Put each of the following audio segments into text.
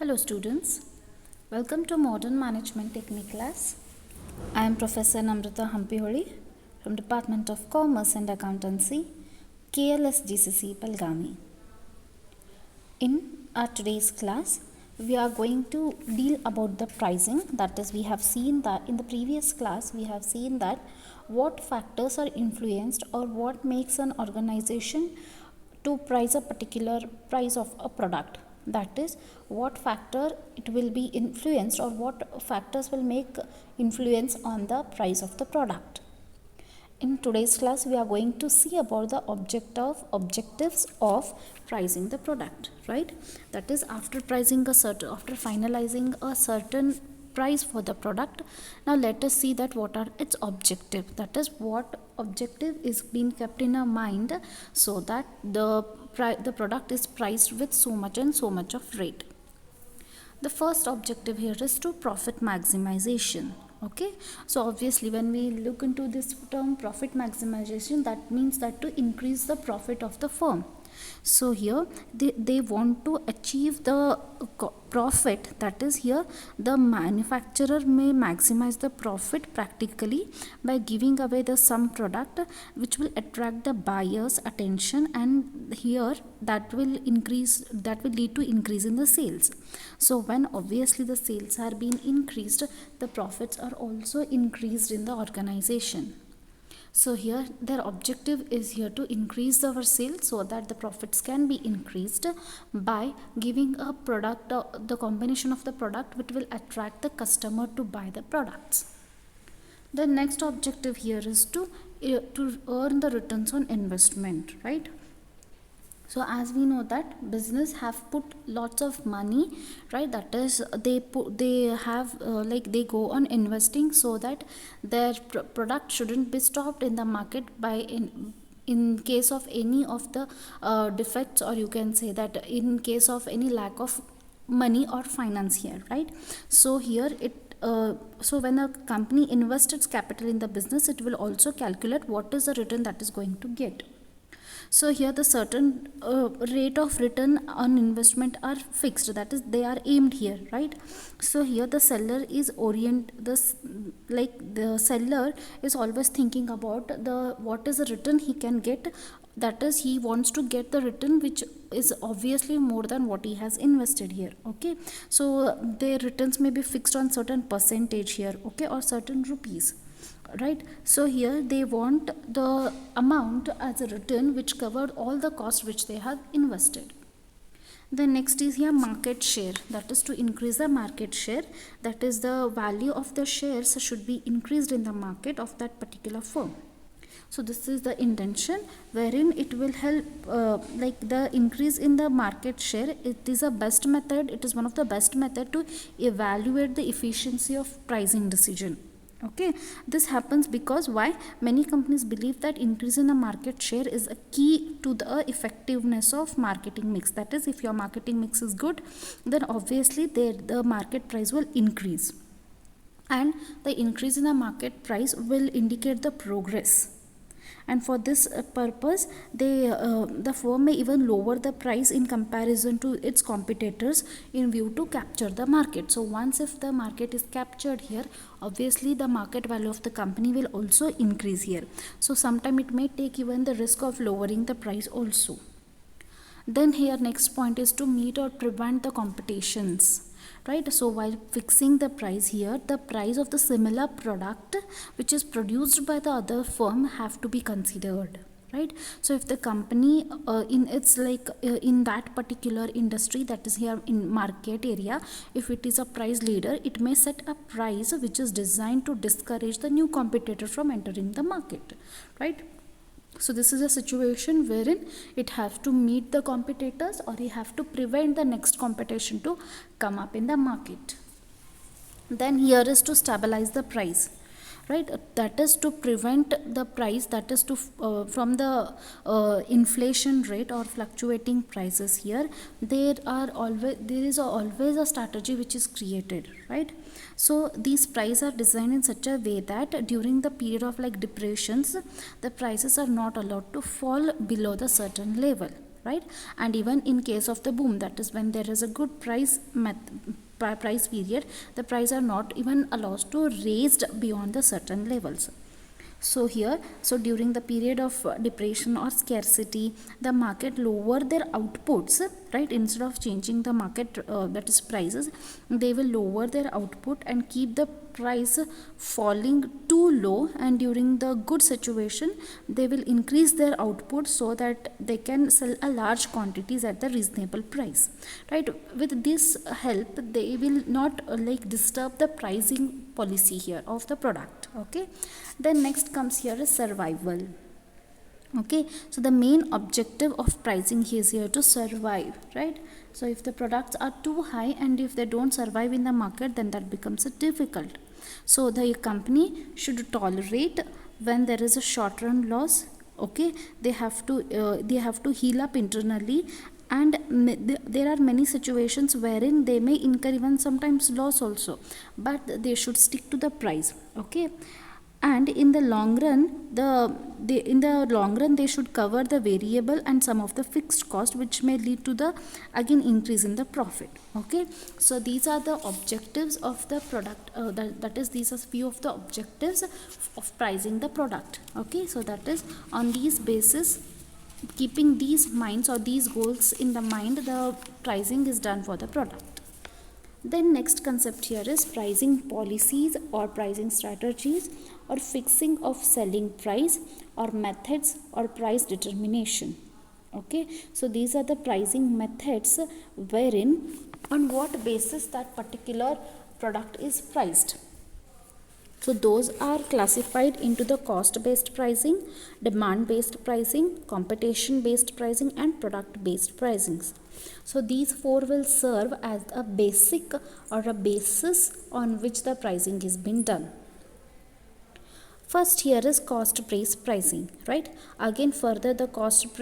Hello students, welcome to Modern Management Technique class. I am Professor Namrata Hampiholi from Department of Commerce and Accountancy, KLS GCC Belgaum. In our today's class, we are going to deal about the pricing. That is, we have seen that in the previous class, we have seen that what factors are influenced or what makes an organization to price a particular price of a product. That is, what factor it will be influenced or what factors will make influence on the price of the product. In today's class, we are going to see about the objectives of pricing the product, right? That is, after finalizing a certain price for the product, now let us see that what are its objective. That is, what objective is being kept in our mind so that the product is priced with so much and so much of rate. The first objective here is to profit maximization. Okay, so obviously when we look into this term profit maximization, that means that to increase the profit of the firm. So here they want to achieve the profit, that is, here the manufacturer may maximize the profit practically by giving away the some product which will attract the buyer's attention, and here that will lead to increase in the sales. So when obviously the sales are being increased, the profits are also increased in the organization. So here their objective is here to increase our sales so that the profits can be increased by giving a product, the combination of the product which will attract the customer to buy the products. The next objective here is to earn the returns on investment, right? So as we know that business have put lots of money, right? That is, they they go on investing so that their product shouldn't be stopped in the market by in case of any of the defects, or you can say that in case of any lack of money or finance here, right? So here so when a company invests its capital in the business, it will also calculate what is the return that is going to get. So here the certain rate of return on investment are fixed, that is, they are aimed here, right? So here the seller is the seller is always thinking about what is the return he can get. That is, he wants to get the return which is obviously more than what he has invested here. Okay, so their returns may be fixed on certain percentage here, okay, or certain rupees, right? So here they want the amount as a return which covered all the costs which they have invested. The next is here market share, that is to increase the market share, that is the value of the shares should be increased in the market of that particular firm. So this is the intention wherein it will help the increase in the market share. It is a best method, it is one of the best method to evaluate the efficiency of pricing decision. Okay, this happens because why? Many companies believe that increase in the market share is a key to the effectiveness of marketing mix. That is, if your marketing mix is good, then obviously the market price will increase, and the increase in the market price will indicate the progress. And for this purpose, the firm may even lower the price in comparison to its competitors in view to capture the market. So once if the market is captured here, obviously the market value of the company will also increase here. So sometime it may take even the risk of lowering the price also. Then here next point is to meet or prevent the competitions, right? So while fixing the price here, the price of the similar product which is produced by the other firm have to be considered, right? So if the company in that particular industry, that is here in market area, if it is a price leader, it may set a price which is designed to discourage the new competitor from entering the market, right? So this is a situation wherein it has to meet the competitors, or you have to prevent the next competition to come up in the market. Then here is to stabilize the price, right? That is to prevent the price, that is to from the inflation rate or fluctuating prices here. There is always a strategy which is created, right? So these prices are designed in such a way that during the period of depressions, the prices are not allowed to fall below the certain level. right? And even in case of the boom, that is when there is a good price period, the price are not even allowed to raised beyond the certain levels. So here, so during the period of depression or scarcity, the market lower their outputs, right? Instead of changing the market, that is prices, they will lower their output and keep the price falling too low, and during the good situation they will increase their output so that they can sell a large quantities at the reasonable price, right? With this help, they will not like disturb the pricing policy here of the product. Okay, then next comes here is survival. Okay, so the main objective of pricing is here to survive, right? So if the products are too high and if they don't survive in the market, then that becomes difficult. So the company should tolerate when there is a short run loss. Okay, they have to heal up internally, and there are many situations wherein they may incur even sometimes loss also, but they should stick to the price. Okay, and in the long run, they should cover the variable and some of the fixed cost, which may lead to the again increase in the profit. Okay, so these are the objectives of the product, that is, these are few of the objectives of pricing the product. Okay, so that is on these basis, keeping these minds or these goals in the mind, the pricing is done for the product. Then next concept here is pricing policies or pricing strategies or fixing of selling price or methods or price determination. Okay, so these are the pricing methods wherein on what basis that particular product is priced. So those are classified into the cost based pricing, demand based pricing, competition based pricing, and product based pricings. So these four will serve as a basic or a basis on which the pricing is being done. First here is cost based pricing, right? Again further, the cost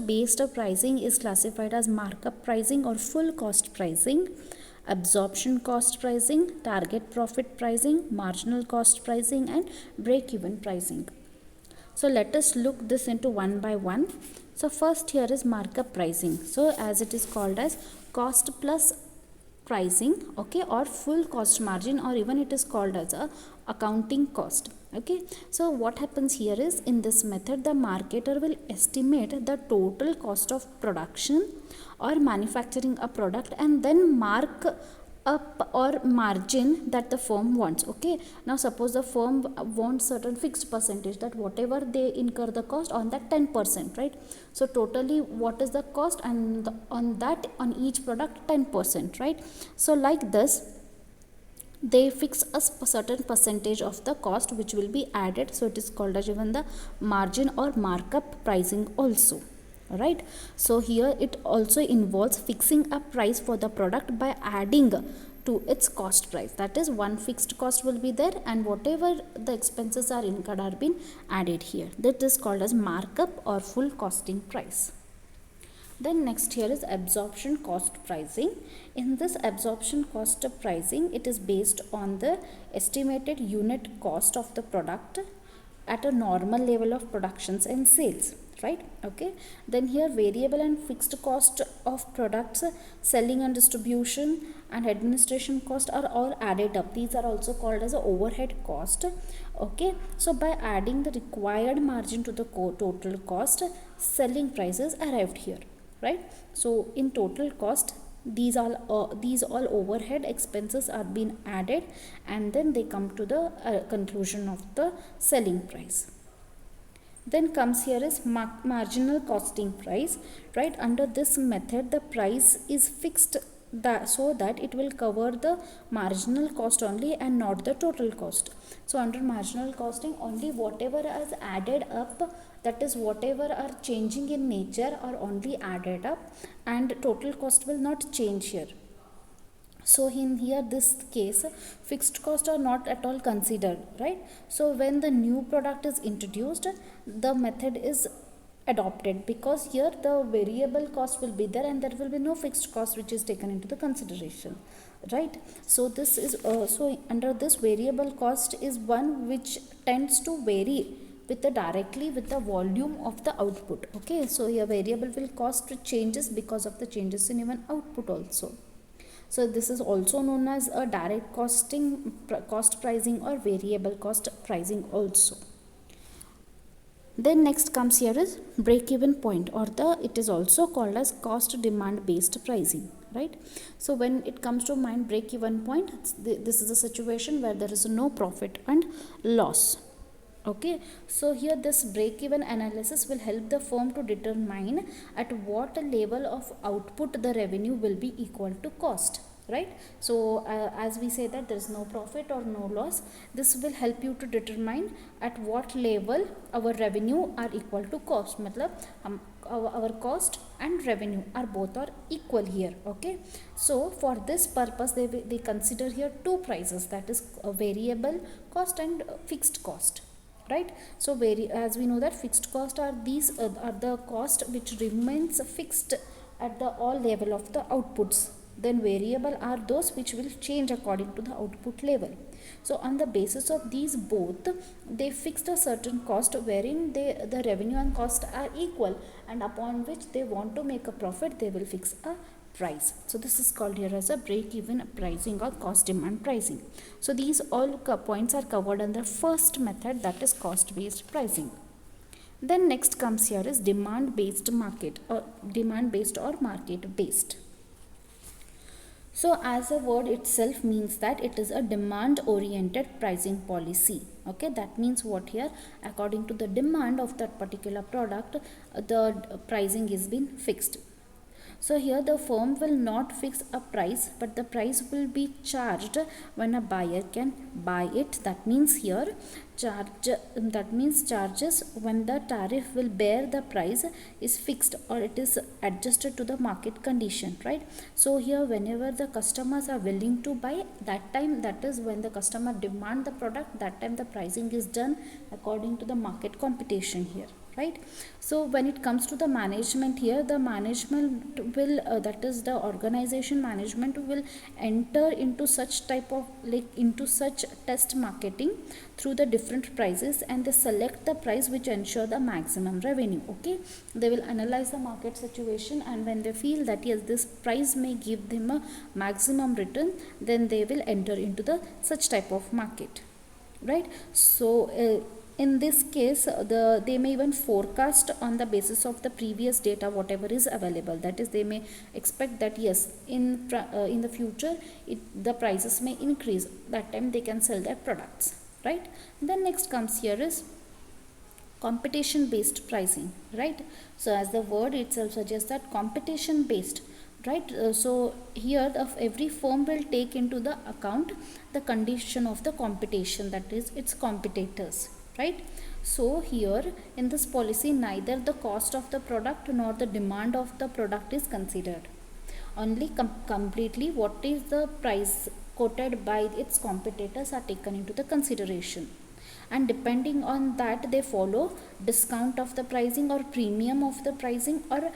based pricing is classified as markup pricing or full cost pricing, absorption cost pricing, target profit pricing, marginal cost pricing, and break even pricing. So let us look this into one by one. So first here is markup pricing. So as it is called as cost plus pricing, okay, or full cost margin, or even it is called as a accounting cost. Okay, so what happens here is, in this method, the marketer will estimate the total cost of production or manufacturing a product and then mark up or margin that the firm wants. Okay, now suppose the firm wants certain fixed percentage, that whatever they incur the cost on that 10%, right? So totally what is the cost, and on that, on each product 10%, right? So like this, they fix a certain percentage of the cost which will be added. So it is called as even the margin or markup pricing also. Right, so here it also involves fixing a price for the product by adding to its cost price. That is, one fixed cost will be there, and whatever the expenses are incurred are being added here. That is called as markup or full costing price. Then next here is absorption cost pricing. In this absorption cost pricing, it is based on the estimated unit cost of the product at a normal level of productions and sales, right? Okay, then here variable and fixed cost of products, selling and distribution, and administration cost are all added up. These are also called as a overhead cost. Okay, so by adding the required margin to the total cost, selling prices arrived here, right? So in total cost, these all overhead expenses are being added, and then they come to the conclusion of the selling price. Then comes here is marginal costing price, right? Under this method, the price is fixed so that it will cover the marginal cost only and not the total cost. So under marginal costing, only whatever is added up, that is whatever are changing in nature, are only added up, and total cost will not change here. So in here this case, fixed costs are not at all considered, right? So when the new product is introduced, the method is adopted, because here the variable cost will be there and there will be no fixed cost which is taken into the consideration, right? So this is so under this, variable cost is one which tends to vary with the directly with the volume of the output. Okay, so your variable will cost changes because of the changes in even output also. So this is also known as a direct cost pricing or variable cost pricing also. Then next comes here is break even point, or it is also called as cost demand based pricing, right? So when it comes to mind break even point, this is a situation where there is no profit and loss. Okay, so here this break even analysis will help the firm to determine at what level of output the revenue will be equal to cost, right? So as we say that there is no profit or no loss, this will help you to determine at what level our revenue are equal to cost. Matlab our cost and revenue are both are equal here. Okay, so for this purpose they consider here two prices, that is a variable cost and fixed cost, right? So as we know that fixed cost are these are the cost which remains fixed at the all level of the outputs. Then variable are those which will change according to the output level. So on the basis of these both, they fixed a certain cost wherein the revenue and cost are equal, and upon which they want to make a profit, they will fix a price. So this is called here as a break even pricing or cost demand pricing. So these all points are covered in the first method, that is cost based pricing. Then next comes here is demand based market, or demand based or market based. So as a word itself means that it is a demand oriented pricing policy. Okay, that means what here, according to the demand of that particular product, the pricing is being fixed. So here the firm will not fix a price, but the price will be charged when a buyer can buy it. That means here charges when the tariff will bear the price is fixed, or it is adjusted to the market condition, right? So here whenever the customers are willing to buy, that time, that is when the customer demand the product, that time the pricing is done according to the market competition here, right? So when it comes to the management here, the management will that is the organization management will enter into such type of into such test marketing through the different prices, and they select the price which ensure the maximum revenue. Okay, they will analyze the market situation, and when they feel that yes, this price may give them a maximum return, then they will enter into the such type of market, right? So in this case, they may even forecast on the basis of the previous data whatever is available. That is, they may expect that yes, in the future the prices may increase. That time they can sell their products, right? Then next comes here is competition based pricing, right? So as the word itself suggests that competition based, right? So here every firm will take into the account the condition of the competition, that is its competitors, right? So here in this policy, neither the cost of the product nor the demand of the product is considered. Only completely what is the price quoted by its competitors are taken into the consideration, and depending on that they follow discount of the pricing or premium of the pricing, or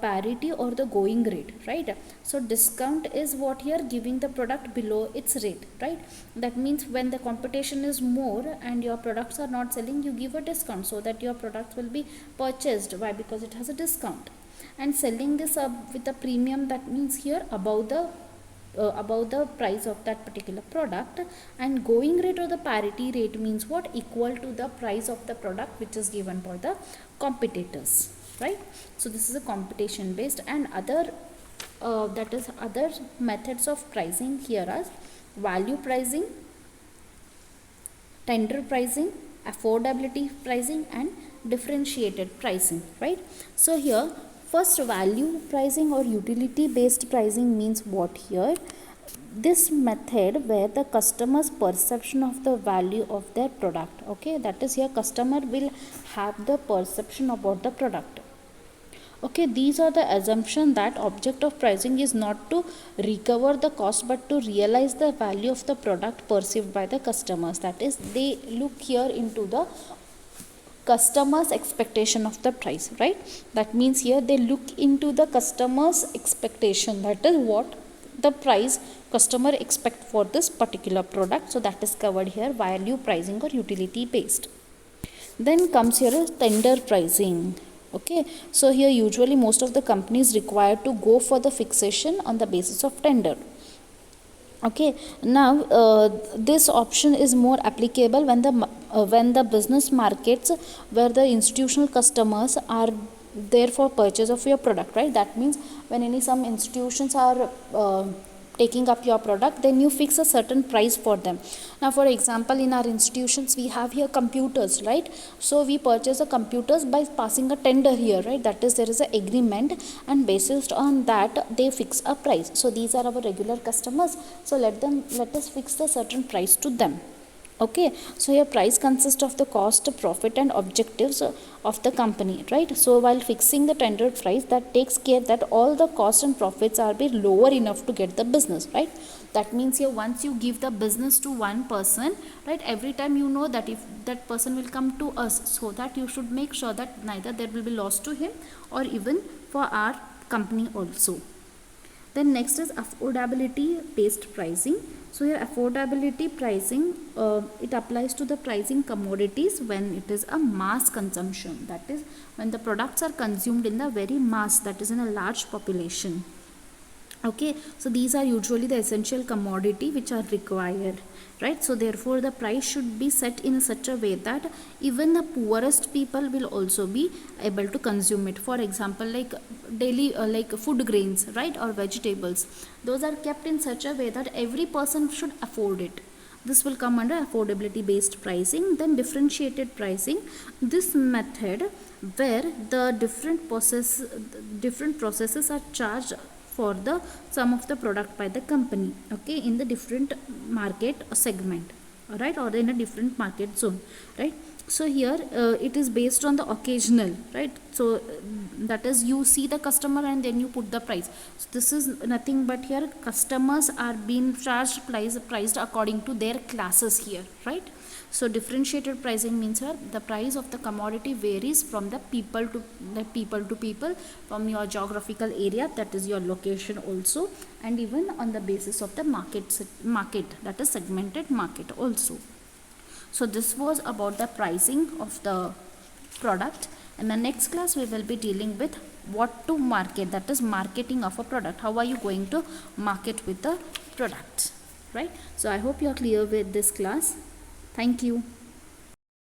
parity or the going rate, right? So discount is what here, giving the product below its rate, right? That means when the competition is more and your products are not selling, you give a discount so that your products will be purchased. Why? Because it has a discount. And selling this up with a premium, that means here above the price of that particular product. And going rate or the parity rate means what? Equal to the price of the product which is given by the competitors, right? So this is a competition based. And other other methods of pricing here are value pricing, tender pricing, affordability pricing, and differentiated pricing, right? So here first, value pricing or utility based pricing means what here? This method where the customer's perception of the value of their product, okay, that is here customer will have the perception about the product. Okay, these are the assumption that object of pricing is not to recover the cost but to realize the value of the product perceived by the customers. That is, they look here into the customer's expectation of the price, right? That means here they look into the customer's expectation, that is what the price customer expect for this particular product. So that is covered here, value pricing or utility based. Then comes here a tender pricing. Okay, so here usually most of the companies require to go for the fixation on the basis of tender. Okay, now this option is more applicable when the business markets where the institutional customers are there for purchase of your product, right? That means when some institutions are taking up your product, then you fix a certain price for them. Now for example, in our institutions we have here computers, right? So we purchase the computers by passing a tender here, right? That is, there is an agreement, and based on that they fix a price. So these are our regular customers, so let us fix the certain price to them. Okay, so your price consists of the cost, profit and objectives of the company, right? So while fixing the tender price, that takes care that all the costs and profits are be lower enough to get the business, right? That means here once you give the business to one person, right, every time you know that if that person will come to us, so that you should make sure that neither there will be loss to him or even for our company also. Then next is affordability based pricing. So here affordability pricing, it applies to the pricing commodities when it is a mass consumption. That is when the products are consumed in the very mass, that is in a large population. Okay, so these are usually the essential commodity which are required, right? So therefore the price should be set in such a way that even the poorest people will also be able to consume it. For example, like daily like food grains, right, or vegetables, those are kept in such a way that every person should afford it. This will come under affordability based pricing. Then differentiated pricing, this method where the different processes are charged for the sum of the product by the company, okay, in the different market segment, all right, or in a different market zone, right? So here it is based on the occasional, right? So that is, you see the customer and then you put the price. So this is nothing but here customers are being charged priced according to their classes here, right? So differentiated pricing means here the price of the commodity varies from the people to people, from your geographical area, that is your location also, and even on the basis of the market, that is segmented market also. So this was about the pricing of the product. In the next class we will be dealing with what to market, that is marketing of a product. How are you going to market with the product, right? So I hope you are clear with this class. Thank you.